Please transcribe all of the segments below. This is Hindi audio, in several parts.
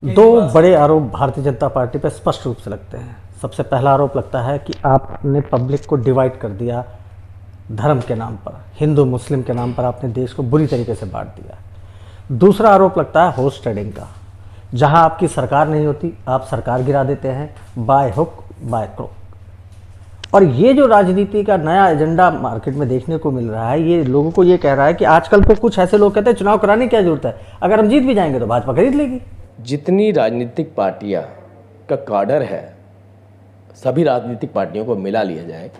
दो बड़े आरोप भारतीय जनता पार्टी पर स्पष्ट रूप से लगते हैं। सबसे पहला आरोप लगता है कि आपने पब्लिक को डिवाइड कर दिया धर्म के नाम पर, हिंदू मुस्लिम के नाम पर आपने देश को बुरी तरीके से बांट दिया। दूसरा आरोप लगता है हॉर्स ट्रेडिंग का, जहां आपकी सरकार नहीं होती आप सरकार गिरा देते हैं बाय हुक बाय क्रोक। और ये जो राजनीति का नया एजेंडा मार्केट में देखने को मिल रहा है, ये लोगों को ये कह रहा है कि आजकल तो कुछ ऐसे लोग कहते हैं चुनाव कराने की क्या जरूरत है, अगर हम जीत भी जाएंगे तो भाजपा खरीद लेगी। जितनी राजनीतिक पार्टियां का काडर है, सभी राजनीतिक पार्टियों को मिला लिया जाए,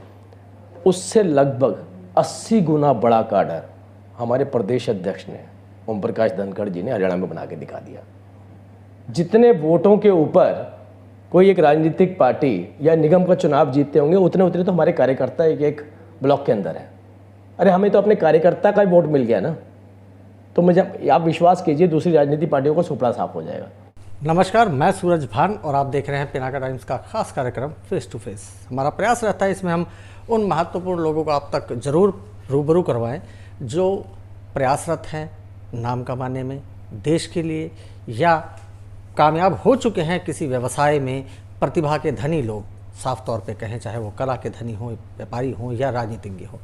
उससे लगभग 80 गुना बड़ा काडर हमारे प्रदेश अध्यक्ष ने, ओम प्रकाश धनखड़ जी ने हरियाणा में बना के दिखा दिया। जितने वोटों के ऊपर कोई एक राजनीतिक पार्टी या निगम का चुनाव जीतते होंगे, उतने उतने तो हमारे कार्यकर्ता एक ब्लॉक के अंदर है। अरे हमें तो अपने कार्यकर्ता का ही वोट मिल गया ना, तो मुझे आप विश्वास कीजिए दूसरी राजनीतिक पार्टियों को सुपड़ा साफ हो जाएगा। नमस्कार, मैं सूरज भान और आप देख रहे हैं पिनाका टाइम्स का खास कार्यक्रम फेस टू फेस। हमारा प्रयास रहता है इसमें हम उन महत्वपूर्ण लोगों को आप तक जरूर रूबरू करवाएं जो प्रयासरत हैं नाम कमाने में, देश के लिए, या कामयाब हो चुके हैं किसी व्यवसाय में, प्रतिभा के धनी लोग साफ तौर पे कहें, चाहे वो कला के धनी हों, व्यापारी हों या राजनीतिज्ञ हों।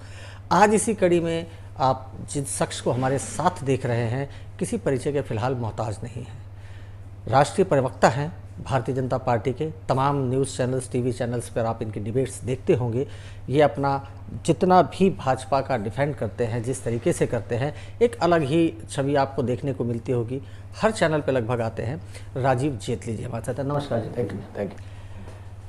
आज इसी कड़ी में आप जिस शख्स को हमारे साथ देख रहे हैं किसी परिचय के फिलहाल मोहताज नहीं है। राष्ट्रीय प्रवक्ता हैं भारतीय जनता पार्टी के। तमाम न्यूज़ चैनल्स, टीवी चैनल्स पर आप इनके डिबेट्स देखते होंगे। ये अपना जितना भी भाजपा का डिफेंड करते हैं, जिस तरीके से करते हैं, एक अलग ही छवि आपको देखने को मिलती होगी। हर चैनल पे लगभग आते हैं। राजीव जेटली जी हमारे साथ हैं। नमस्कार जी। Thank you.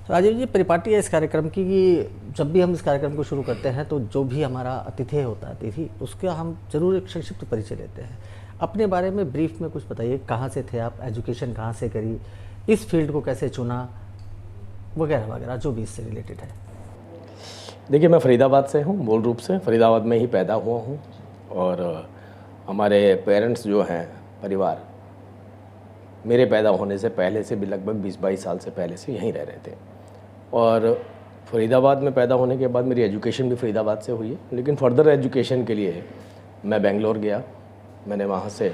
राजीव जी, परिपाटी है इस कार्यक्रम की कि जब भी हम इस कार्यक्रम को शुरू करते हैं तो जो भी हमारा अतिथि होता है, अतिथि, उसका हम जरूर एक संक्षिप्त परिचय लेते हैं। अपने बारे में ब्रीफ में कुछ बताइए, कहाँ से थे आप, एजुकेशन कहाँ से करी, इस फील्ड को कैसे चुना, वगैरह वगैरह जो भी इससे रिलेटेड है। देखिए, मैं फरीदाबाद से हूँ, मूल रूप से फरीदाबाद में ही पैदा हुआ हूँ। और हमारे पेरेंट्स जो हैं, परिवार, मेरे पैदा होने से पहले से भी लगभग 20-22 साल से पहले से यहीं रह रहे थे। और फरीदाबाद में पैदा होने के बाद मेरी एजुकेशन भी फरीदाबाद से हुई है, लेकिन फर्दर एजुकेशन के लिए मैं बेंगलोर गया। मैंने वहाँ से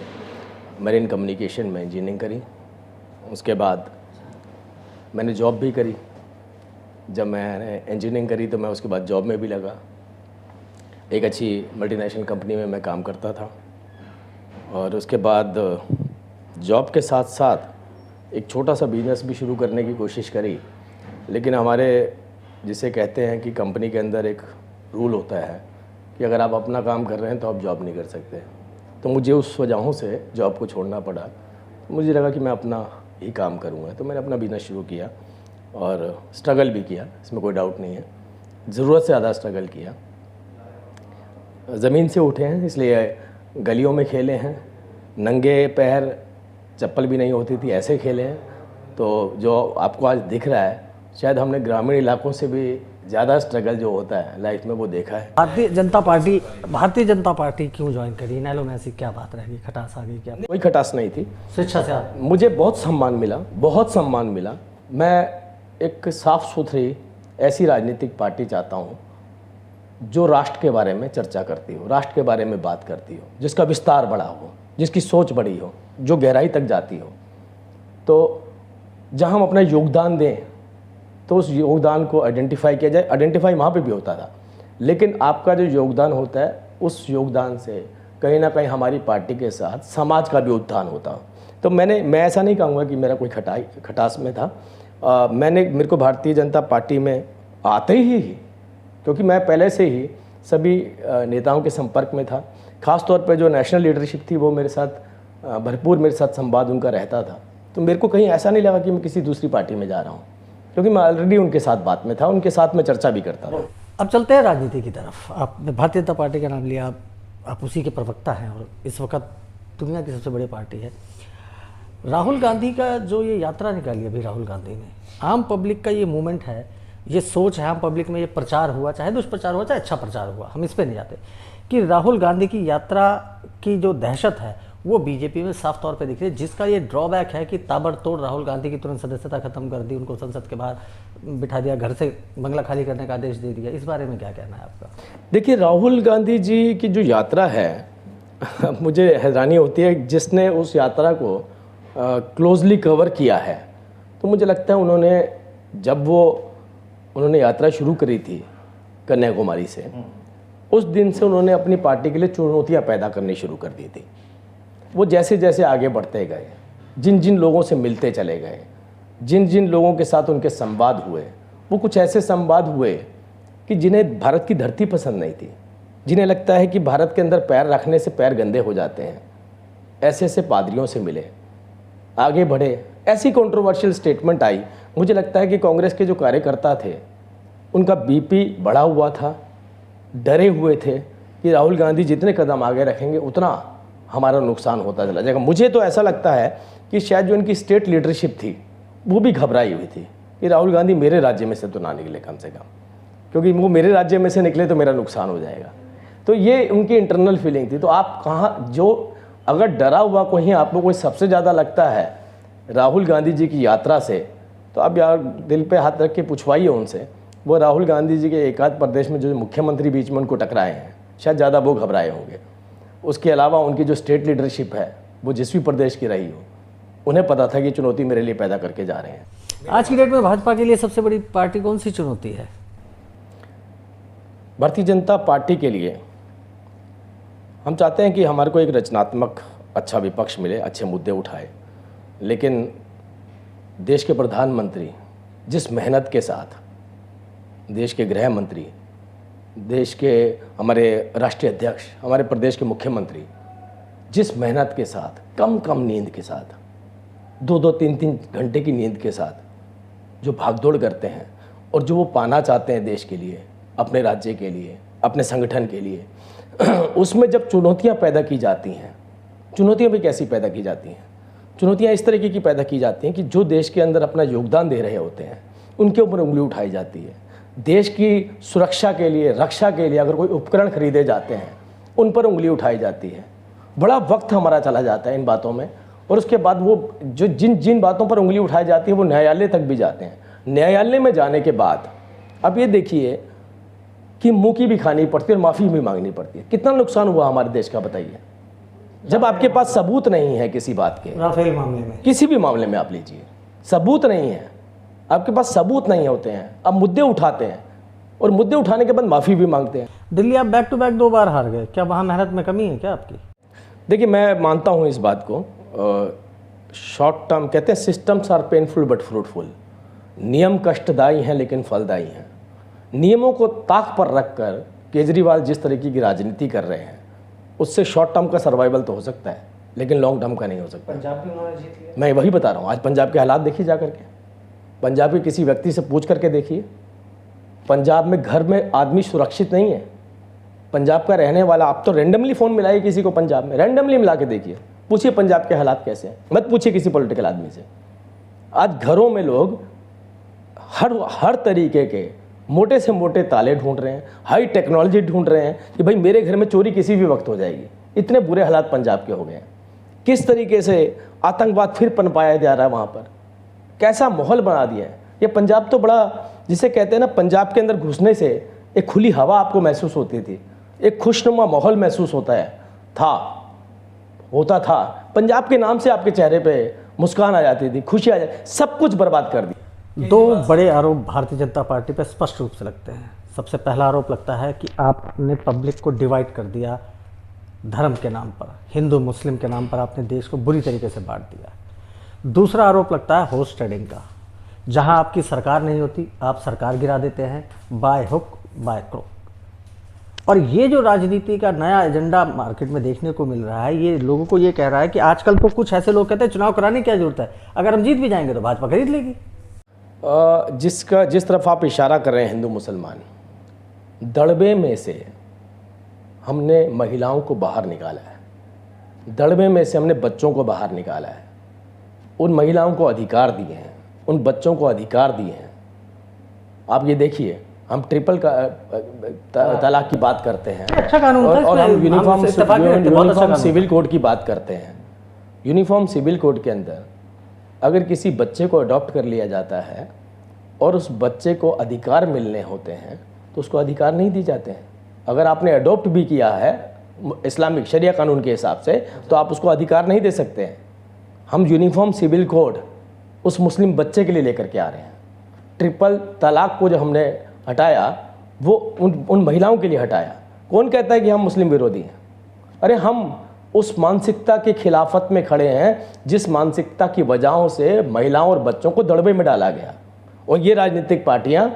मरीन कम्युनिकेशन में इंजीनियरिंग करी। उसके बाद मैंने जॉब भी करी। जब मैंने इंजीनियरिंग करी तो मैं उसके बाद जॉब में भी लगा। एक अच्छी मल्टीनेशनल कंपनी में मैं काम करता था। और उसके बाद जॉब के साथ साथ एक छोटा सा बिजनेस भी शुरू करने की कोशिश करी, लेकिन हमारे जिसे कहते हैं कि कंपनी के अंदर एक रूल होता है कि अगर आप अपना काम कर रहे हैं तो आप जॉब नहीं कर सकते। तो मुझे उस वजहों से जॉब को छोड़ना पड़ा। मुझे लगा कि मैं अपना ही काम करूँगा, तो मैंने अपना बिजनेस शुरू किया और स्ट्रगल भी किया, इसमें कोई डाउट नहीं है। ज़रूरत से ज़्यादा स्ट्रगल किया। ज़मीन से उठे हैं, इसलिए गलियों में खेले हैं, नंगे पैर, चप्पल भी नहीं होती थी, ऐसे खेले हैं। तो जो आपको आज दिख रहा है, शायद हमने ग्रामीण इलाकों से भी ज़्यादा स्ट्रगल जो होता है लाइफ में वो देखा है। भारतीय जनता पार्टी क्यों ज्वाइन करी? नैलो में ऐसी क्या बात रह गई, खटास आ गई क्या? कोई खटास नहीं थी, शिक्षा से मुझे बहुत सम्मान मिला, बहुत सम्मान मिला। मैं एक साफ़ सुथरी ऐसी राजनीतिक पार्टी चाहता हूँ जो राष्ट्र के बारे में चर्चा करती हो, राष्ट्र के बारे में बात करती हो, जिसका विस्तार बड़ा हो, जिसकी सोच बड़ी हो, जो गहराई तक जाती हो। तो जहाँ हम अपना योगदान दें तो उस योगदान को आइडेंटिफाई किया जाए। आइडेंटिफाई वहाँ पे भी होता था, लेकिन आपका जो योगदान होता है उस योगदान से कहीं ना कहीं हमारी पार्टी के साथ समाज का भी उत्थान होता। तो मैं ऐसा नहीं कहूँगा कि मेरा कोई खटास में था। मेरे को भारतीय जनता पार्टी में आते ही, क्योंकि मैं पहले से ही सभी नेताओं के संपर्क में था। ख़ास तौर पर जो नेशनल लीडरशिप थी वो मेरे साथ भरपूर, मेरे साथ संवाद उनका रहता था। तो मेरे को कहीं ऐसा नहीं लगा कि मैं किसी दूसरी पार्टी में जा रहा हूँ, क्योंकि मैं ऑलरेडी उनके साथ बात में था, उनके साथ मैं चर्चा भी करता था। अब चलते हैं राजनीति की तरफ। आपने भारतीय जनता पार्टी का नाम लिया, आप उसी के प्रवक्ता हैं और इस वक्त दुनिया की सबसे बड़ी पार्टी है। राहुल गांधी का जो ये यात्रा निकाली अभी राहुल गांधी ने, आम पब्लिक का ये मूवमेंट है, ये सोच है आम पब्लिक में, ये प्रचार हुआ, चाहे दुष्प्रचार हुआ चाहे अच्छा प्रचार हुआ, हम इस पर नहीं जाते, कि राहुल गांधी की यात्रा की जो दहशत है वो बीजेपी में साफ तौर पे दिख रही है, जिसका ये ड्रॉबैक है कि ताबड़तोड़ राहुल गांधी की तुरंत सदस्यता खत्म कर दी, उनको संसद के बाहर बिठा दिया, घर से बंगला खाली करने का आदेश दे दिया। इस बारे में क्या कहना है आपका? देखिए, राहुल गांधी जी की जो यात्रा है मुझे हैरानी होती है, जिसने उस यात्रा को क्लोजली कवर किया है, तो मुझे लगता है उन्होंने यात्रा शुरू करी थी कन्याकुमारी से, उस दिन से उन्होंने अपनी पार्टी के लिए चुनौतियां पैदा करनी शुरू कर दी थी। वो जैसे जैसे आगे बढ़ते गए, जिन जिन लोगों से मिलते चले गए, जिन जिन लोगों के साथ उनके संवाद हुए, वो कुछ ऐसे संवाद हुए कि जिन्हें भारत की धरती पसंद नहीं थी, जिन्हें लगता है कि भारत के अंदर पैर रखने से पैर गंदे हो जाते हैं, ऐसे ऐसे पादरियों से मिले, आगे बढ़े, ऐसी कंट्रोवर्शियल स्टेटमेंट आई। मुझे लगता है कि कांग्रेस के जो कार्यकर्ता थे उनका बीपी बढ़ा हुआ था, डरे हुए थे कि राहुल गांधी जितने कदम आगे रखेंगे उतना हमारा नुकसान होता चला जाएगा। मुझे तो ऐसा लगता है कि शायद जो इनकी स्टेट लीडरशिप थी वो भी घबराई हुई थी कि राहुल गांधी मेरे राज्य में से तो ना निकले कम से कम, क्योंकि वो मेरे राज्य में से निकले तो मेरा नुकसान हो जाएगा। तो ये उनकी इंटरनल फीलिंग थी। तो आप कहाँ, जो अगर डरा हुआ कोई आपको कोई सबसे ज़्यादा लगता है राहुल गांधी जी की यात्रा से, तो आप यार दिल पे हाथ रख के पूछवाइए उनसे, वो राहुल गांधी जी के एक आध प्रदेश में जो मुख्यमंत्री बीच में उनको टकराए हैं, शायद ज़्यादा वो घबराए होंगे। उसके अलावा उनकी जो स्टेट लीडरशिप है वो जिस भी प्रदेश की रही हो, उन्हें पता था कि चुनौती मेरे लिए पैदा करके जा रहे हैं। आज की डेट में भाजपा के लिए सबसे बड़ी पार्टी कौन सी चुनौती है? भारतीय जनता पार्टी के लिए हम चाहते हैं कि हमारे को एक रचनात्मक अच्छा विपक्ष मिले, अच्छे मुद्दे उठाए, लेकिन देश के प्रधानमंत्री जिस मेहनत के साथ, देश के गृह मंत्री, देश के हमारे राष्ट्रीय अध्यक्ष, हमारे प्रदेश के मुख्यमंत्री जिस मेहनत के साथ, कम कम नींद के साथ, 2-2, 3-3 घंटे की नींद के साथ जो भागदौड़ करते हैं और जो वो पाना चाहते हैं देश के लिए, अपने राज्य के लिए, अपने संगठन के लिए, उसमें जब चुनौतियां पैदा की जाती हैं, चुनौतियां भी कैसी पैदा की जाती हैं? चुनौतियां इस तरीके की पैदा की जाती हैं कि जो देश के अंदर अपना योगदान दे रहे होते हैं उनके ऊपर उंगली उठाई जाती है। देश की सुरक्षा के लिए, रक्षा के लिए अगर कोई उपकरण खरीदे जाते हैं उन पर उंगली उठाई जाती है। बड़ा वक्त हमारा चला जाता है इन बातों में, और उसके बाद वो जो जिन जिन बातों पर उंगली उठाई जाती है वो न्यायालय तक भी जाते हैं। न्यायालय में जाने के बाद अब ये देखिए कि मुँह की भी खानी पड़ती है और माफ़ी भी मांगनी पड़ती है। कितना नुकसान हुआ हमारे देश का बताइए, जब आपके पास सबूत नहीं है किसी बात के। राफेल मामले में, किसी भी मामले में आप लीजिए, सबूत नहीं है, आपके पास सबूत नहीं होते हैं, अब मुद्दे उठाते हैं और मुद्दे उठाने के बाद माफ़ी भी मांगते हैं। दिल्ली आप बैक टू बैक 2 बार हार गए, क्या वहाँ मेहनत में कमी है क्या आपकी? देखिए, मैं मानता हूँ इस बात को, शॉर्ट टर्म कहते हैं systems are painful but fruitful. नियम कष्टदायी हैं लेकिन फलदायी हैं। नियमों को ताक पर रखकर केजरीवाल जिस तरीके की राजनीति कर रहे हैं उससे शॉर्ट टर्म का सर्वाइवल तो हो सकता है, लेकिन लॉन्ग टर्म का नहीं हो सकता। पंजाब भी उन्होंने जीत लिया। मैं वही बता रहा हूँ, आज पंजाब के हालात देखिए जा करके, पंजाब के किसी व्यक्ति से पूछ करके देखिए, पंजाब में घर में आदमी सुरक्षित नहीं है। पंजाब का रहने वाला, आप तो रैंडमली फ़ोन मिलाइए किसी को पंजाब में, रैंडमली मिला के देखिए, पूछिए पंजाब के हालात कैसे हैं, मत पूछिए किसी पॉलिटिकल आदमी से। आज घरों में लोग हर तरीके के मोटे से मोटे ताले ढूंढ रहे हैं, हाई टेक्नोलॉजी ढूंढ रहे हैं कि भाई मेरे घर में चोरी किसी भी वक्त हो जाएगी। इतने बुरे हालात पंजाब के हो गए हैं। किस तरीके से आतंकवाद फिर पनपाया जा रहा है वहाँ पर, कैसा माहौल बना दिया है। ये पंजाब तो बड़ा, जिसे कहते हैं ना, पंजाब के अंदर घुसने से एक खुली हवा आपको महसूस होती थी, एक खुशनुमा माहौल महसूस होता था। पंजाब के नाम से आपके चेहरे पे मुस्कान आ जाती थी, खुशी आ जाती, सब कुछ बर्बाद कर दिया। 2 बड़े आरोप भारतीय जनता पार्टी पर स्पष्ट रूप से लगते हैं। सबसे पहला आरोप लगता है कि आपने पब्लिक को डिवाइड कर दिया, धर्म के नाम पर, हिंदू मुस्लिम के नाम पर आपने देश को बुरी तरीके से बांट दिया। दूसरा आरोप लगता है हॉर्स ट्रेडिंग का, जहां आपकी सरकार नहीं होती आप सरकार गिरा देते हैं, बाय हुक बाय क्रोक। और ये जो राजनीति का नया एजेंडा मार्केट में देखने को मिल रहा है, ये लोगों को ये कह रहा है कि आजकल तो कुछ ऐसे लोग कहते हैं चुनाव कराने की क्या जरूरत है, अगर हम जीत भी जाएंगे तो भाजपा खरीद लेगी। जिस तरफ आप इशारा कर रहे हैं हिंदू मुसलमान, दड़बे में से हमने महिलाओं को बाहर निकाला है, दड़बे में से हमने बच्चों को बाहर निकाला है, उन महिलाओं को अधिकार दिए हैं, उन बच्चों को अधिकार दिए हैं। आप ये देखिए, हम ट्रिपल तलाक की बात करते हैं, अच्छा कानून और हम यूनिफॉर्म सिविल कोड की बात करते हैं। यूनिफॉर्म सिविल कोड के अंदर अगर किसी बच्चे को अडॉप्ट कर लिया जाता है और उस बच्चे को अधिकार मिलने होते हैं तो उसको अधिकार नहीं दिए जाते हैं। अगर आपने अडॉप्ट भी किया है इस्लामिक शरिया कानून के हिसाब से तो आप उसको अधिकार नहीं दे सकते हैं। हम यूनिफॉर्म सिविल कोड उस मुस्लिम बच्चे के लिए लेकर के आ रहे हैं। ट्रिपल तलाक को जो हमने हटाया वो उन महिलाओं के लिए हटाया। कौन कहता है कि हम मुस्लिम विरोधी हैं? अरे हम उस मानसिकता के खिलाफत में खड़े हैं जिस मानसिकता की वजहों से महिलाओं और बच्चों को दड़बे में डाला गया। और ये राजनीतिक पार्टियां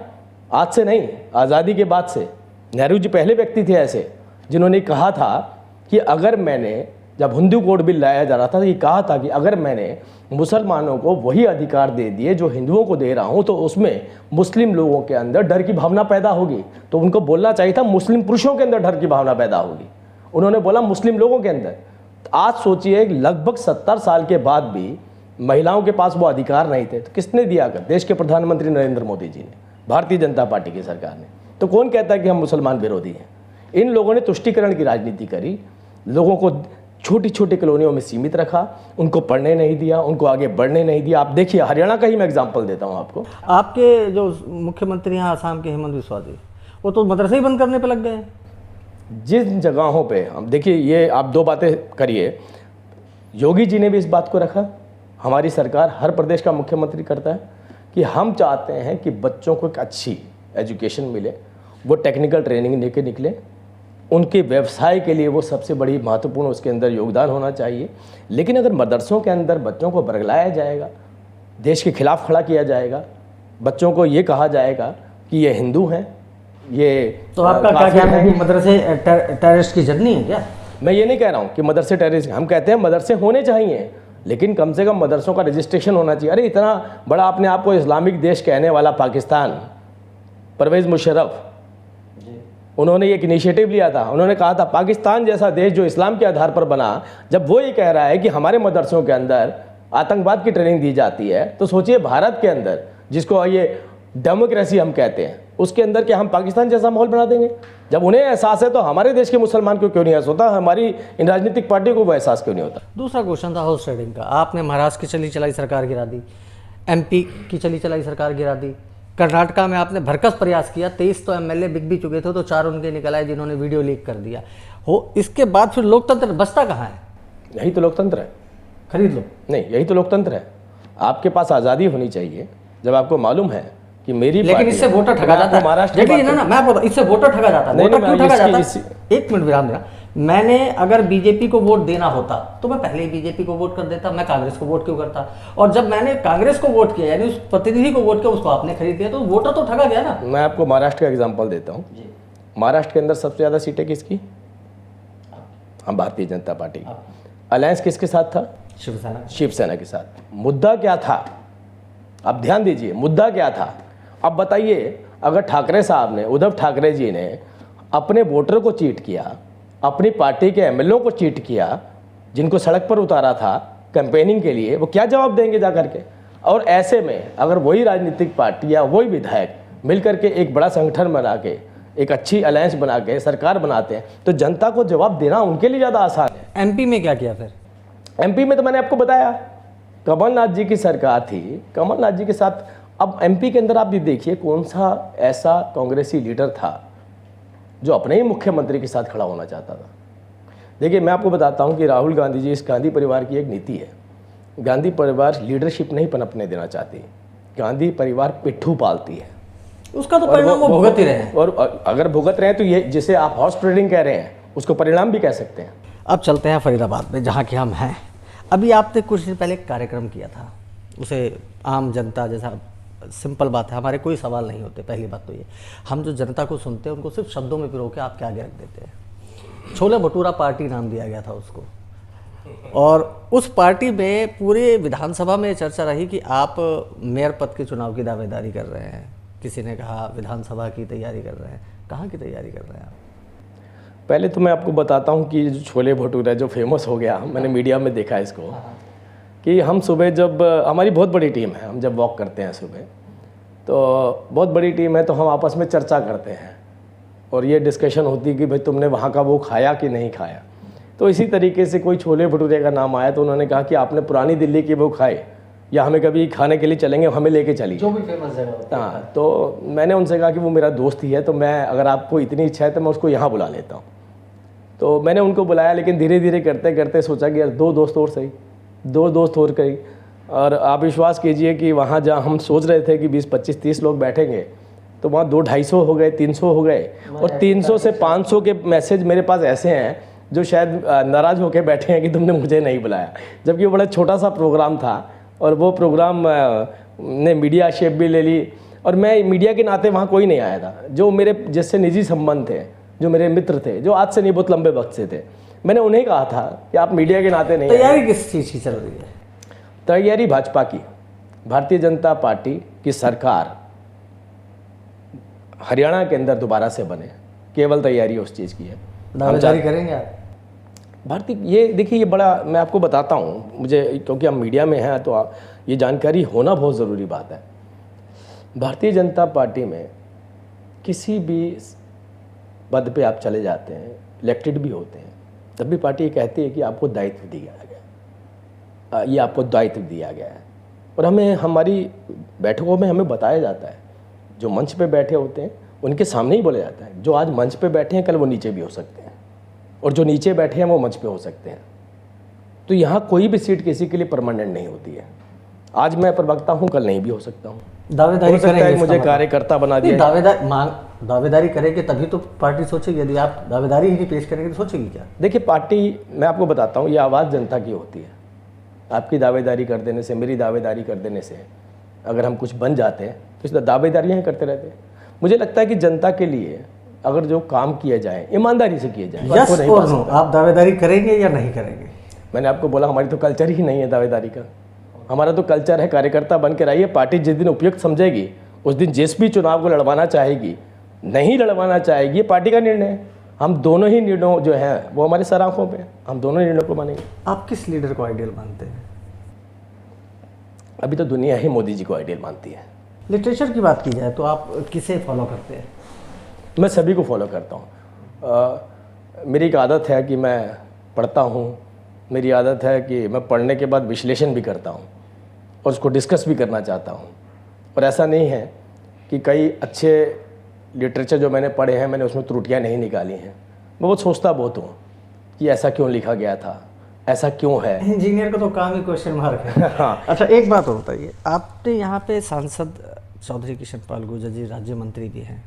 आज से नहीं, आज़ादी के बाद से, नेहरू जी पहले व्यक्ति थे ऐसे जिन्होंने कहा था कि अगर मैंने, जब हिंदू कोड बिल लाया जा रहा था, तो ये कहा था कि अगर मैंने मुसलमानों को वही अधिकार दे दिए जो हिंदुओं को दे रहा हूँ तो उसमें मुस्लिम लोगों के अंदर डर की भावना पैदा होगी। तो उनको बोलना चाहिए था मुस्लिम पुरुषों के अंदर डर की भावना पैदा होगी, उन्होंने बोला मुस्लिम लोगों के अंदर। आज सोचिए लगभग 70 साल के बाद भी महिलाओं के पास वो अधिकार नहीं थे, तो किसने दिया कर? देश के प्रधानमंत्री नरेंद्र मोदी जी ने, भारतीय जनता पार्टी की सरकार ने। तो कौन कहता है कि हम मुसलमान विरोधी हैं? इन लोगों ने तुष्टीकरण की राजनीति करी, लोगों को छोटी छोटी कॉलोनियों में सीमित रखा, उनको पढ़ने नहीं दिया, उनको आगे बढ़ने नहीं दिया। आप देखिए हरियाणा का ही मैं एग्जांपल देता हूं आपको। आपके जो मुख्यमंत्री हैं आसाम के हेमंत बिस्वा जी, वो तो मदरसे ही बंद करने पे लग गए हैं। जिन जगहों पे हम देखिए, ये आप दो बातें करिए, योगी जी ने भी इस बात को रखा, हमारी सरकार, हर प्रदेश का मुख्यमंत्री करता है कि हम चाहते हैं कि बच्चों को एक अच्छी एजुकेशन मिले, वो टेक्निकल ट्रेनिंग लेके निकले, उनके व्यवसाय के लिए वो सबसे बड़ी महत्वपूर्ण उसके अंदर योगदान होना चाहिए। लेकिन अगर मदरसों के अंदर बच्चों को बरगलाया जाएगा, देश के खिलाफ खड़ा किया जाएगा, बच्चों को ये कहा जाएगा कि ये हिंदू हैं, ये तो आपका क्या कहना है कि मदरसे टेररिस्ट की जर्नी है क्या? मैं ये नहीं कह रहा हूँ कि मदरसे टेररिस्ट, हम कहते हैं मदरसे होने चाहिए, लेकिन कम से कम मदरसों का रजिस्ट्रेशन होना चाहिए। अरे इतना बड़ा अपने आप को इस्लामिक देश कहने वाला पाकिस्तान, परवेज़ मुशर्रफ, उन्होंने एक इनिशिएटिव लिया था, उन्होंने कहा था पाकिस्तान जैसा देश जो इस्लाम के आधार पर बना, जब वो ये कह रहा है कि हमारे मदरसों के अंदर आतंकवाद की ट्रेनिंग दी जाती है, तो सोचिए भारत के अंदर, जिसको ये डेमोक्रेसी हम कहते हैं, उसके अंदर क्या हम पाकिस्तान जैसा माहौल बना देंगे? जब उन्हें एहसास है तो हमारे देश के मुसलमान को क्यों नहीं एहसास होता? हमारी इन राजनीतिक पार्टियों को वो एहसास क्यों नहीं होता? दूसरा क्वेश्चन था हाउस ट्रेडिंग का। आपने महाराष्ट्र की चली चलाई सरकार गिरा दी, MP की चली चलाई सरकार गिरा दी, कर्नाटका में आपने भरकस प्रयास किया, 23 तो MLA बिक भी चुके थे, तो 4 उनके निकल आए जिन्होंने वीडियो लीक कर दिया हो। इसके बाद फिर लोकतंत्र बचता कहाँ है? यही तो लोकतंत्र है। खरीद लो। नहीं, यही तो लोकतंत्र है। आपके पास आज़ादी होनी चाहिए। जब आपको मालूम है कि मेरी, लेकिन इससे वोटर ठगा जाता है। महाराष्ट्र ना मैं बोलता, इससे वोटर ठगा जाता है। वोटर क्यों ठगा जाता है? एक मिनट विराम देना। मैंने अगर बीजेपी को वोट देना होता तो मैं पहले ही बीजेपी को वोट कर देता, मैं कांग्रेस को वोट क्यों करता? और जब मैंने कांग्रेस को वोट किया, यानी उस प्रतिनिधि को वोट किया, उसको आपने खरीद दिया, तो वोटर तो ठगा गया ना। मैं आपको महाराष्ट्र का एग्जांपल देता हूँ। महाराष्ट्र के अंदर सबसे ज़्यादा सीटें किसकी? हम भारतीय जनता पार्टी। अलायंस किसके साथ था? शिवसेना के साथ। मुद्दा क्या था? आप ध्यान दीजिए, मुद्दा क्या था? अब बताइए, अगर ठाकरे साहब ने, उद्धव ठाकरे जी ने अपने वोटर को चीट किया, अपनी पार्टी के MLA को चीट किया, जिनको सड़क पर उतारा था कैंपेनिंग के लिए, वो क्या जवाब देंगे जा करके? और ऐसे में अगर वही राजनीतिक पार्टी या वही विधायक मिलकर के एक बड़ा संगठन बना के, एक अच्छी अलायंस बना के सरकार बनाते हैं, तो जनता को जवाब देना उनके लिए ज़्यादा आसान है। MP में क्या किया फिर? MP में तो मैंने आपको बताया, कमलनाथ जी की सरकार थी, कमलनाथ जी के साथ। अब MP के अंदर आप भी देखिए, कौन सा ऐसा कांग्रेसी लीडर था जो अपने ही मुख्यमंत्री के साथ खड़ा होना चाहता था? देखिए, मैं आपको बताता हूं कि राहुल गांधी जी, इस गांधी परिवार की एक नीति है। गांधी परिवार लीडरशिप नहीं पनपने देना चाहती, गांधी परिवार पिट्ठू पालती है। उसका तो परिणाम वो भुगत ही रहे हैं। और अगर भुगत रहे हैं तो ये, जिसे आप हॉर्स ट्रेडिंग कह रहे हैं, उसको परिणाम भी कह सकते हैं। अब चलते हैं फरीदाबाद में, जहाँ के हम हैं। अभी आपने कुछ दिन पहले एक कार्यक्रम किया था, उसे आम जनता, जैसा सिंपल बात है, हमारे कोई सवाल नहीं होते। पहली बात तो ये, हम जो जनता को सुनते हैं उनको सिर्फ शब्दों में पिरो के आपके आगे रख देते हैं। छोले भटूरा पार्टी नाम दिया गया था उसको, और उस पार्टी में पूरे विधानसभा में चर्चा रही कि आप मेयर पद के चुनाव की दावेदारी कर रहे हैं। किसी ने कहा विधानसभा की तैयारी कर रहे हैं। कहाँ की तैयारी कर रहे हैं आप? पहले तो मैं आपको बताता हूँ कि जो छोले भटूरा जो फेमस हो गया, मैंने मीडिया में देखा इसको, कि हम सुबह, जब हमारी बहुत बड़ी टीम है, हम जब वॉक करते हैं सुबह, तो बहुत बड़ी टीम है, तो हम आपस में चर्चा करते हैं और ये डिस्कशन होती है कि भाई तुमने वहाँ का वो खाया कि नहीं खाया। तो इसी तरीके से कोई छोले भटूरे का नाम आया, तो उन्होंने कहा कि आपने पुरानी दिल्ली के वो खाए, या हमें कभी खाने के लिए चलेंगे, हमें लेके चलिए, जो भी फेमस जगह। हाँ, तो मैंने उनसे कहा कि वो मेरा दोस्त ही है, तो मैं, अगर आपको इतनी इच्छा है तो मैं उसको यहाँ बुला लेता हूँ। तो मैंने उनको बुलाया, लेकिन धीरे धीरे करते करते सोचा कि यार 2 दोस्त और सही, दो दोस्त और कई, और आप विश्वास कीजिए कि वहाँ जहाँ हम सोच रहे थे कि 20, 25, 30 लोग बैठेंगे, तो वहाँ 200-250 हो गए, 300 हो गए, और 300 से 500 के मैसेज मेरे पास ऐसे हैं जो शायद नाराज़ होकर बैठे हैं कि तुमने मुझे नहीं बुलाया, जबकि वो बड़ा छोटा सा प्रोग्राम था और वो प्रोग्राम ने मीडिया शेप भी ले ली, और मैं मीडिया के नाते वहाँ कोई नहीं आया था। जो मेरे जिससे निजी संबंध थे, जो मेरे मित्र थे, जो आज से नहीं बहुत लंबे वक्त से थे, मैंने उन्हें कहा था कि आप मीडिया के नाते नहीं। तैयारी किस चीज़ की चल रही है? तैयारी भाजपा की, भारतीय जनता पार्टी की सरकार हरियाणा के अंदर दोबारा से बने, केवल तैयारी उस चीज़ की है। दावेदारी करेंगे आप? भारतीय, ये देखिए, ये बड़ा, मैं आपको बताता हूँ, मुझे क्योंकि हम मीडिया में हैं तो ये जानकारी होना बहुत ज़रूरी बात है। भारतीय जनता पार्टी में किसी भी पद पे आप चले जाते हैं, इलेक्टेड भी होते हैं, तब भी पार्टी ये कहती है कि आपको दायित्व दिया गया, ये आपको दायित्व दिया गया है। और हमें हमारी बैठकों में हमें बताया जाता है, जो मंच पे बैठे होते हैं उनके सामने ही बोला जाता है, जो आज मंच पे बैठे हैं कल वो नीचे भी हो सकते हैं, और जो नीचे बैठे हैं वो मंच पे हो सकते हैं। तो यहाँ कोई भी सीट किसी के लिए परमानेंट नहीं होती है। आज मैं प्रवक्ता हूँ, कल नहीं भी हो सकता हूँ। दावेदारी करेंगे, मुझे कार्यकर्ता बना दिया। दावेदारी करेंगे तभी तो पार्टी सोचेगी। यदि आप दावेदारी ही नहीं पेश करेंगे तो सोचेगी क्या? देखिए, पार्टी, मैं आपको बताता हूँ, ये आवाज़ जनता की होती है। आपकी दावेदारी कर देने से, मेरी दावेदारी कर देने से अगर हम कुछ बन जाते हैं तो इस दावेदारियाँ ही करते रहते हैं। मुझे लगता है कि जनता के लिए अगर जो काम किया जाए ईमानदारी से किया जाए। यस और नो, आप दावेदारी करेंगे या नहीं करेंगे? मैंने आपको बोला, हमारी तो कल्चर ही नहीं है दावेदारी का। हमारा तो कल्चर है कार्यकर्ता बन के रहिए। पार्टी जिस दिन उपयुक्त समझेगी उस दिन जिस भी चुनाव को लड़वाना चाहेगी, नहीं लड़वाना चाहेगी, पार्टी का निर्णय है। हम दोनों ही निर्णय जो है वो हमारे सर आंखों पे, हम दोनों निर्णय को मानेंगे। आप किस लीडर को आइडियल मानते हैं? अभी तो दुनिया ही मोदी जी को आइडियल मानती है। लिटरेचर की बात की जाए तो आप किसे फॉलो करते हैं? मैं सभी को फॉलो करता हूँ। मेरी एक आदत है कि मैं पढ़ता हूँ, मेरी आदत है कि मैं पढ़ने के बाद विश्लेषण भी करता हूँ और उसको डिस्कस भी करना चाहता हूँ। और ऐसा नहीं है कि कई अच्छे लिटरेचर जो मैंने पढ़े हैं मैंने उसमें त्रुटियाँ नहीं निकाली हैं। मैं बहुत सोचता बहुत हूँ कि ऐसा क्यों लिखा गया था, ऐसा क्यों है। इंजीनियर का तो काम ही क्वेश्चन मार्क है। हाँ। अच्छा, एक बात और बताइए, आपने यहाँ पे सांसद चौधरी कृष्ण पाल गुर्जर जी राज्य मंत्री भी हैं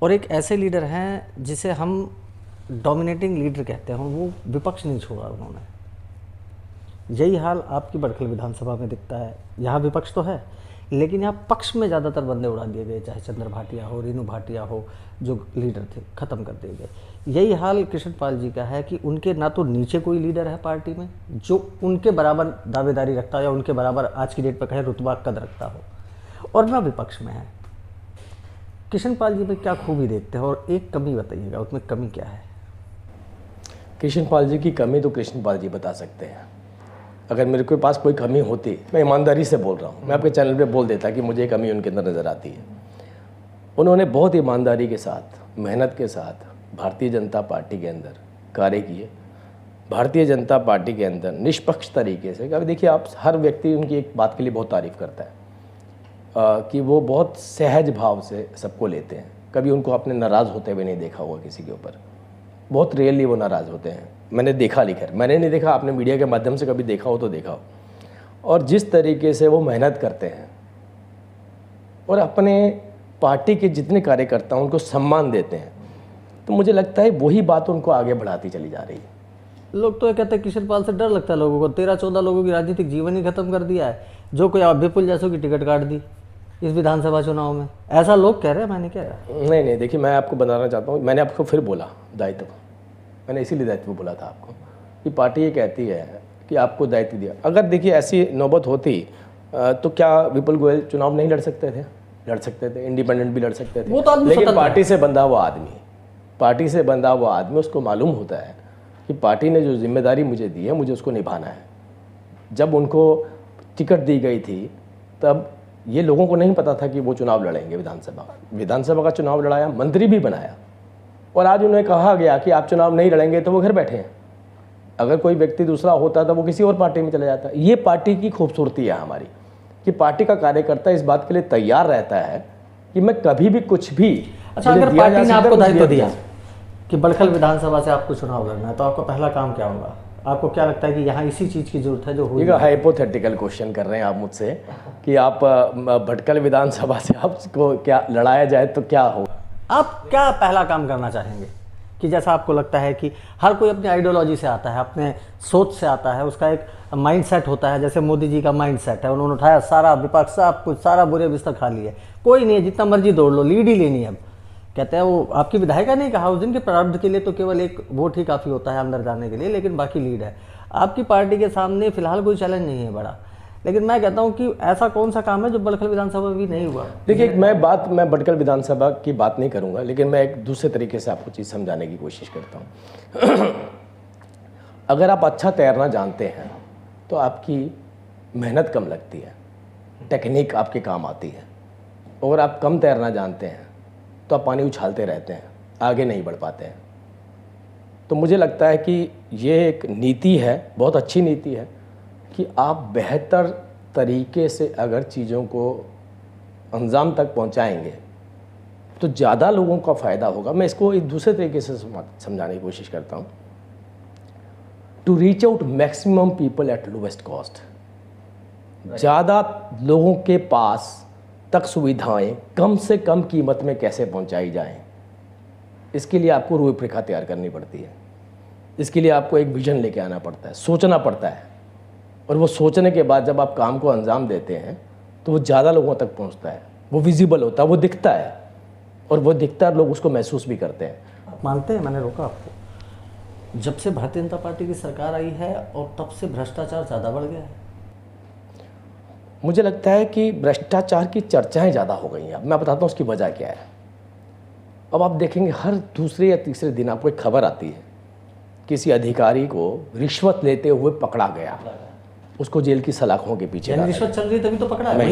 और एक ऐसे लीडर हैं जिसे हम डोमिनेटिंग लीडर कहते हैं, वो विपक्ष नहीं छोड़ा उन्होंने। यही हाल आपकी बड़खल विधानसभा में दिखता है। यहाँ विपक्ष तो है लेकिन यहाँ पक्ष में ज़्यादातर बंदे उड़ा दिए गए, चाहे चंद्र भाटिया हो, रीनू भाटिया हो, जो लीडर थे ख़त्म कर दिए गए। यही हाल कृष्ण पाल जी का है कि उनके ना तो नीचे कोई लीडर है पार्टी में जो उनके बराबर दावेदारी रखता हो या उनके बराबर आज की डेट पर कहे रुतबा कद रखता हो, और ना विपक्ष में है। कृष्ण पाल जी में क्या खूबी देखते हैं और एक कमी बताइएगा, उसमें कमी क्या है? कृष्ण पाल जी की कमी तो कृष्ण पाल जी बता सकते हैं। अगर मेरे के पास कोई कमी होती, मैं ईमानदारी से बोल रहा हूँ, मैं आपके चैनल पे बोल देता कि मुझे कमी उनके अंदर नज़र आती है। उन्होंने बहुत ईमानदारी के साथ, मेहनत के साथ भारतीय जनता पार्टी के अंदर कार्य किए। भारतीय जनता पार्टी के अंदर निष्पक्ष तरीके से, कभी देखिए आप, हर व्यक्ति उनकी एक बात के लिए बहुत तारीफ़ करता है कि वो बहुत सहज भाव से सबको लेते हैं। कभी उनको आपने नाराज़ होते हुए नहीं देखा होगा किसी के ऊपर, बहुत रेयरली वो नाराज़ होते हैं। मैंने देखा, लिखा, मैंने नहीं देखा, आपने मीडिया के माध्यम से कभी देखा हो तो देखा हो। और जिस तरीके से वो मेहनत करते हैं और अपने पार्टी के जितने कार्यकर्ता उनको सम्मान देते हैं, तो मुझे लगता है वही बात उनको आगे बढ़ाती चली जा रही है। लोग तो ये कहते हैं कृष्ण पाल से डर लगता है लोगों को, 13-14 लोगों की राजनीतिक जीवन ही खत्म कर दिया है, जो कोई विपुल जैसों की टिकट काट दी इस विधानसभा चुनाव में, ऐसा लोग कह रहे हैं, मैंने कह रहा। नहीं, देखिए मैं आपको बताना चाहता हूँ, मैंने आपको फिर बोला दायित्व, मैंने इसीलिए दायित्व बोला था आपको कि पार्टी ये कहती है कि आपको दायित्व दिया। अगर देखिए ऐसी नौबत होती तो क्या विपुल गोयल चुनाव नहीं लड़ सकते थे? लड़ सकते थे, इंडिपेंडेंट भी लड़ सकते थे। वो तो लेकिन पार्टी से बंधा हुआ आदमी, पार्टी से बंधा हुआ आदमी, उसको मालूम होता है कि पार्टी ने जो जिम्मेदारी मुझे दी है मुझे उसको निभाना है। जब उनको टिकट दी गई थी तब ये लोगों को नहीं पता था कि वो चुनाव लड़ेंगे। विधानसभा का चुनाव लड़ाया, मंत्री भी बनाया, और आज उन्हें कहा गया कि आप चुनाव नहीं लड़ेंगे तो वो घर बैठे हैं। अगर कोई व्यक्ति दूसरा होता तो वो किसी और पार्टी में चला जाता। ये पार्टी की खूबसूरती है हमारी, कि पार्टी का कार्यकर्ता इस बात के लिए तैयार रहता है कि मैं कभी भी कुछ भी। अच्छा, अगर पार्टी ने आपको दायित्व दिया कि बड़खल विधानसभा से आपको चुनाव लड़ना है तो आपका पहला काम क्या होगा? आपको क्या लगता है कि यहाँ इसी चीज़ की जरूरत है जो हुई? एक हाइपोथेटिकल क्वेश्चन कर रहे हैं आप मुझसे कि आप भटकल विधानसभा से आपको क्या लड़ाया जाए तो क्या हो? आप क्या पहला काम करना चाहेंगे कि जैसा आपको लगता है कि हर कोई अपनी आइडियोलॉजी से आता है, अपने सोच से आता है, उसका एक माइंड सेट होता है, जैसे मोदी जी का माइंड सेट है, उन्होंने उठाया सारा विपक्ष, सब कुछ, सारा बुरे बिस्तर खा लिए, कोई नहीं है, जितना मर्जी दौड़ लो, लीड ही लेनी है। अब कहते हैं वो आपकी विधायिका नहीं कहा, उस दिन के प्रारब्ध के लिए तो केवल एक वोट ही काफ़ी होता है अंदर जाने के लिए, लेकिन बाकी लीड है। आपकी पार्टी के सामने फिलहाल कोई चैलेंज नहीं है बड़ा, लेकिन मैं कहता हूं कि ऐसा कौन सा काम है जो बड़खल विधानसभा भी नहीं हुआ? देखिए, मैं भटकल विधानसभा की बात नहीं करूंगा, लेकिन मैं एक दूसरे तरीके से आपको चीज़ समझाने की कोशिश करता हूं। अगर आप अच्छा तैरना जानते हैं तो आपकी मेहनत कम लगती है, टेक्निक आपके काम आती है। और आप कम तैरना जानते हैं तो आप पानी उछालते रहते हैं, आगे नहीं बढ़ पाते हैं। तो मुझे लगता है कि ये एक नीति है, बहुत अच्छी नीति है, कि आप बेहतर तरीके से अगर चीज़ों को अंजाम तक पहुंचाएंगे तो ज़्यादा लोगों का फ़ायदा होगा। मैं इसको एक दूसरे तरीके से समझाने की कोशिश करता हूँ। To reach out maximum people at lowest cost, ज़्यादा लोगों के पास तक सुविधाएं कम से कम कीमत में कैसे पहुंचाई जाएं, इसके लिए आपको रूपरेखा तैयार करनी पड़ती है। इसके लिए आपको एक विजन लेके आना पड़ता है, सोचना पड़ता है, और वो सोचने के बाद जब आप काम को अंजाम देते हैं तो वो ज़्यादा लोगों तक पहुंचता है, वो विजिबल होता है, वो दिखता है, और वो दिखता है, लोग उसको महसूस भी करते हैं। आप मानते हैं, मैंने रोका आपको, जब से भारतीय जनता पार्टी की सरकार आई है और तब से भ्रष्टाचार ज़्यादा बढ़ गया है? मुझे लगता है कि भ्रष्टाचार की चर्चाएं ज़्यादा हो गई हैं। अब मैं बताता हूँ उसकी वजह क्या है। अब आप देखेंगे हर दूसरे या तीसरे दिन आपको एक खबर आती है, किसी अधिकारी को रिश्वत लेते हुए पकड़ा गया, उसको जेल की सलाखों के पीछे। रिश्वत चल रही तभी तो पकड़ा है। मैं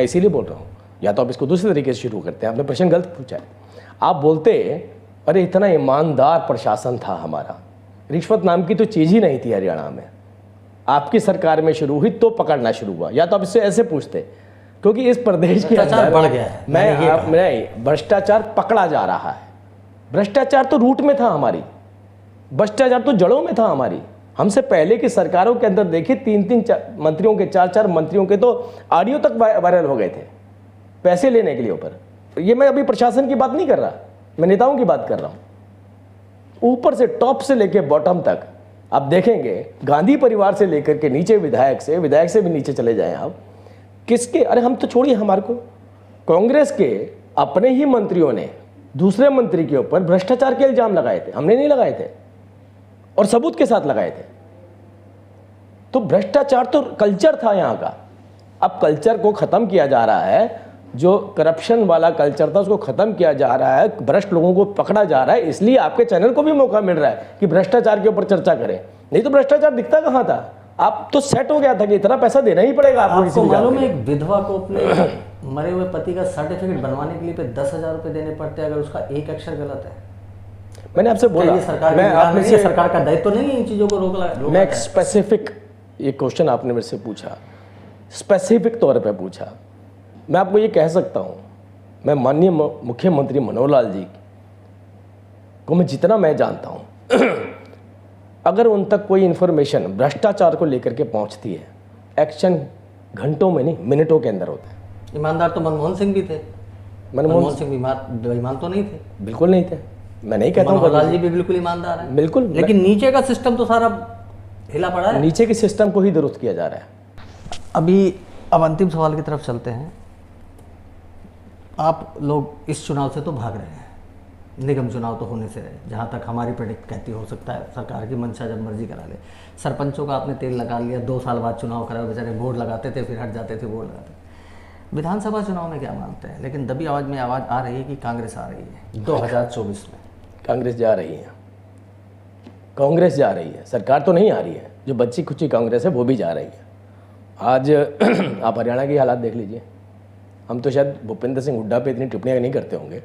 इसीलिए बोल रहा हूँ, या तो आप इसको दूसरे तरीके से शुरू करते हैं। आपने प्रश्न गलत पूछा है। आप बोलते अरे इतना ईमानदार प्रशासन था हमारा, रिश्वत नाम की तो चीज़ ही नहीं थी हरियाणा में, आपकी सरकार में शुरू हुई तो पकड़ना शुरू हुआ। या तो आप इससे ऐसे पूछते, क्योंकि इस प्रदेश के अंदर बढ़ गया है। मैं भ्रष्टाचार पकड़ा जा रहा है। भ्रष्टाचार तो रूट में था हमारी, भ्रष्टाचार तो जड़ों में था हमारी। हमसे पहले की सरकारों के अंदर देखिए 3-3 मंत्रियों के, 4-4 मंत्रियों के तो ऑडियो तक वायरल हो गए थे पैसे लेने के लिए ऊपर। ये मैं अभी प्रशासन की बात नहीं कर रहा, मैं नेताओं की बात कर रहा हूं। ऊपर से टॉप से लेके बॉटम तक आप देखेंगे, गांधी परिवार से लेकर के नीचे विधायक से भी नीचे चले जाएं आप, किसके, अरे हम तो छोड़िए, हमारे को कांग्रेस के अपने ही मंत्रियों ने दूसरे मंत्री के ऊपर भ्रष्टाचार के इल्जाम लगाए थे, हमने नहीं लगाए थे, और सबूत के साथ लगाए थे। तो भ्रष्टाचार तो कल्चर था यहाँ का। अब कल्चर को खत्म किया जा रहा है, जो करप्शन वाला कल्चर था उसको खत्म किया जा रहा है, भ्रष्ट लोगों को पकड़ा जा रहा है। इसलिए आपके चैनल को भी मौका मिल रहा है कि भ्रष्टाचार के ऊपर चर्चा करें, नहीं तो भ्रष्टाचार दिखता कहाँ था। आप तो सेट हो गया था कि इतना पैसा देना ही पड़ेगा आपको मालूम है, एक विधवा को अपने मरे हुए पति का सर्टिफिकेट बनवाने के लिए 10,000 रुपए देने पड़ते हैं अगर उसका एक अक्षर गलत है। मैंने आपसे बोला, सरकार का दायित्व नहीं है इन चीजों को रोकना। मैं एक स्पेसिफिक, ये क्वेश्चन आपने मेरे से पूछा, स्पेसिफिक तौर पे पूछा। मैं आपको ये कह सकता हूँ, मैं माननीय मुख्यमंत्री मनोहर लाल जी को मैं जितना मैं जानता हूँ, अगर उन तक कोई इन्फॉर्मेशन भ्रष्टाचार को लेकर के पहुँचती है, एक्शन घंटों में नहीं मिनटों के अंदर होता है। ईमानदार तो मनमोहन सिंह भी थे। मनमोहन सिंह बेईमान तो नहीं थे? बिल्कुल नहीं थे। मैं नहीं कहता हूँ, मनोहर लाल जी भी बिल्कुल ईमानदार है, बिल्कुल, लेकिन नीचे का सिस्टम तो सारा हिला पड़ा है। नीचे के सिस्टम को ही दुरुस्त किया जा रहा है। अभी अब अंतिम सवाल की तरफ चलते हैं। आप लोग इस चुनाव से तो भाग रहे हैं, निगम चुनाव तो होने से रहे, जहाँ तक हमारी प्रेडिक्ट कहती हो सकता है सरकार की मंशा जब मर्जी करा ले। सरपंचों का आपने तेल लगा लिया, 2 साल बाद चुनाव करा, बेचारे बोर्ड लगाते थे फिर हट जाते थे, बोर्ड लगाते थे। विधानसभा चुनाव में क्या मानते हैं? लेकिन दबी आवाज़ में आवाज़ आ रही है कि कांग्रेस आ रही है 2024 में। कांग्रेस जा रही है, कांग्रेस जा रही है, सरकार तो नहीं आ रही है। जो बच्ची खुची कांग्रेस है वो भी जा रही है। आज आप हरियाणा की हालात देख लीजिए। हम तो शायद भूपेंद्र सिंह हुड्डा पे इतनी टिप्पणियाँ नहीं करते होंगे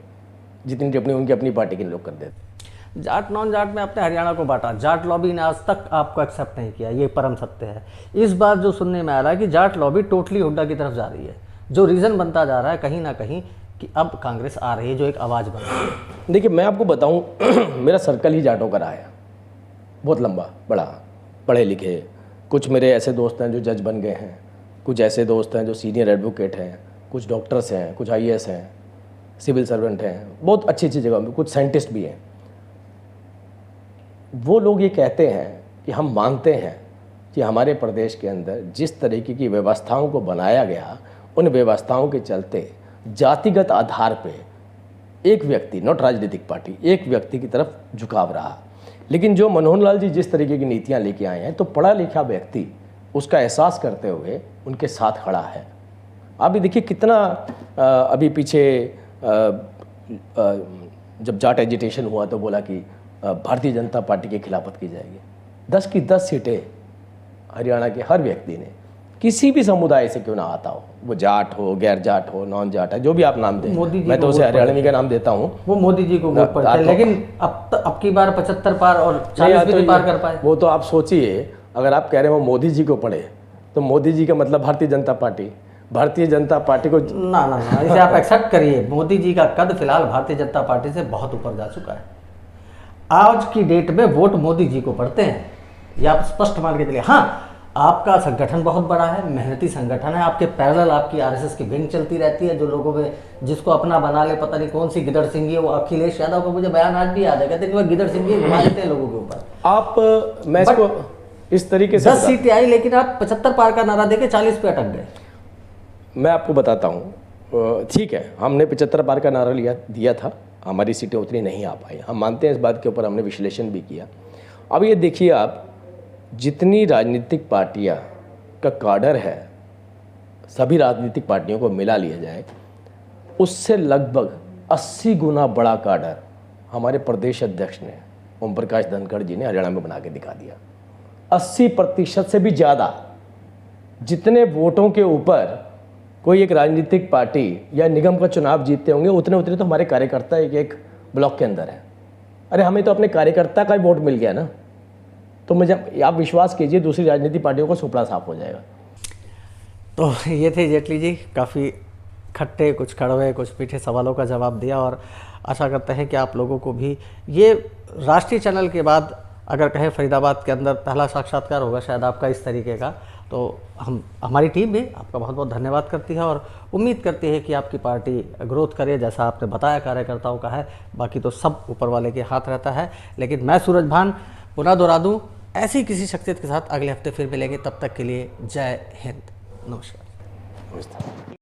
जितनी टिप्पणी उनकी अपनी पार्टी के लोग कर देते। जाट नॉन जाट में आपने हरियाणा को बांटा, जाट लॉबी ने आज तक आपको एक्सेप्ट नहीं किया, ये परम सत्य है। इस बार जो सुनने में आ रहा है कि जाट लॉबी टोटली हुड्डा की तरफ जा रही है, जो रीज़न बनता जा रहा है कहीं ना कहीं कि अब कांग्रेस आ रही है, जो एक आवाज़ बन रही है। देखिए, मैं आपको बताऊं, मेरा सर्कल ही जाटों का रहा है, बहुत लंबा बड़ा। पढ़े लिखे, कुछ मेरे ऐसे दोस्त हैं जो जज बन गए हैं, कुछ ऐसे दोस्त हैं जो सीनियर एडवोकेट हैं, कुछ डॉक्टर्स हैं, कुछ IAS हैं, सिविल सर्वेंट हैं, बहुत अच्छी अच्छी जगह में, कुछ साइंटिस्ट भी हैं। वो लोग ये कहते हैं कि हम मानते हैं कि हमारे प्रदेश के अंदर जिस तरीके की व्यवस्थाओं को बनाया गया, उन व्यवस्थाओं के चलते जातिगत आधार पे एक व्यक्ति, नॉट राजनीतिक पार्टी, एक व्यक्ति की तरफ झुकाव रहा। लेकिन जो मनोहर लाल जी जिस तरीके की नीतियां लेके आए हैं, तो पढ़ा लिखा व्यक्ति उसका एहसास करते हुए उनके साथ खड़ा है। आप भी देखिए कितना अभी पीछे जब जाट एजिटेशन हुआ तो बोला कि भारतीय जनता पार्टी की खिलाफत की जाएगी। 10 की 10 सीटें हरियाणा के हर व्यक्ति ने, किसी भी समुदाय से क्यों ना आता हो, वो जाट हो, गैर जाट हो, नॉन जाट है, जो भी आप नाम दें, मैं तो उसे हरियाणवी का नाम देता हूँ, वो मोदी जी को वोट पड़ता है। लेकिन अब की बार 75 पार और 40 भी नहीं पार कर पाए। वो तो आप सोचिए, अगर आप कह रहे हो मोदी जी को पढ़े, तो मोदी जी का मतलब भारतीय जनता पार्टी, भारतीय जनता पार्टी को ना ना ना इसे आप एक्सेप्ट करिए। मोदी जी का कद फिलहाल भारतीय जनता पार्टी से बहुत ऊपर जा चुका है। आज की डेट में वोट मोदी जी को पड़ते हैं, ये आप स्पष्ट मान के चलिए। हाँ, आपका संगठन बहुत बड़ा है, मेहनती संगठन है, आपके पैरेलल आपकी RSS की विंग चलती रहती है, जो लोगों में जिसको अपना बना ले, पता नहीं कौन सी गिदड़ सिंह है, वो अखिलेश यादव का मुझे बयान आज भी याद है, कहते हैं कि वह गिदड़ सिंह घुमा देते हैं लोगों के ऊपर। मैं इसको इस तरीके से 10 सीटें आई, लेकिन आप 75 पार का नारा देके 40 पे अटक गए। मैं आपको बताता हूँ, ठीक है, हमने 75 पार का नारा दिया था, हमारी सीटें उतनी नहीं आ पाई, हम मानते हैं, इस बात के ऊपर हमने विश्लेषण भी किया। अब ये देखिए आप, जितनी राजनीतिक पार्टियां का काडर है, सभी राजनीतिक पार्टियों को मिला लिया जाए, उससे लगभग 80 गुना बड़ा काडर हमारे प्रदेश अध्यक्ष ने, ओम प्रकाश धनखड़ जी ने हरियाणा में बना के दिखा दिया। 80% से भी ज़्यादा जितने वोटों के ऊपर कोई एक राजनीतिक पार्टी या निगम का चुनाव जीतते होंगे, उतने उतने तो हमारे कार्यकर्ता एक ब्लॉक के अंदर है। अरे हमें तो अपने कार्यकर्ता का ही वोट मिल गया ना, तो मुझे आप विश्वास कीजिए दूसरी राजनीतिक पार्टियों का सुपड़ा साफ हो जाएगा। तो ये थे जेटली जी, काफ़ी खट्टे, कुछ कड़वे, कुछ मीठे सवालों का जवाब दिया, और आशा करते हैं कि आप लोगों को भी ये राष्ट्रीय चैनल के बाद अगर कहें फरीदाबाद के अंदर पहला साक्षात्कार होगा शायद आपका इस तरीके का। तो हमारी टीम भी आपका बहुत बहुत धन्यवाद करती है और उम्मीद करती है कि आपकी पार्टी ग्रोथ करे, जैसा आपने बताया कार्यकर्ताओं का है। बाकी तो सब ऊपर वाले के हाथ रहता है। लेकिन मैं सूरज भान पुनः दोहरा दूँ, ऐसी किसी शख्सियत के साथ अगले हफ्ते फिर मिलेंगे। तब तक के लिए जय हिंद, नमस्कार।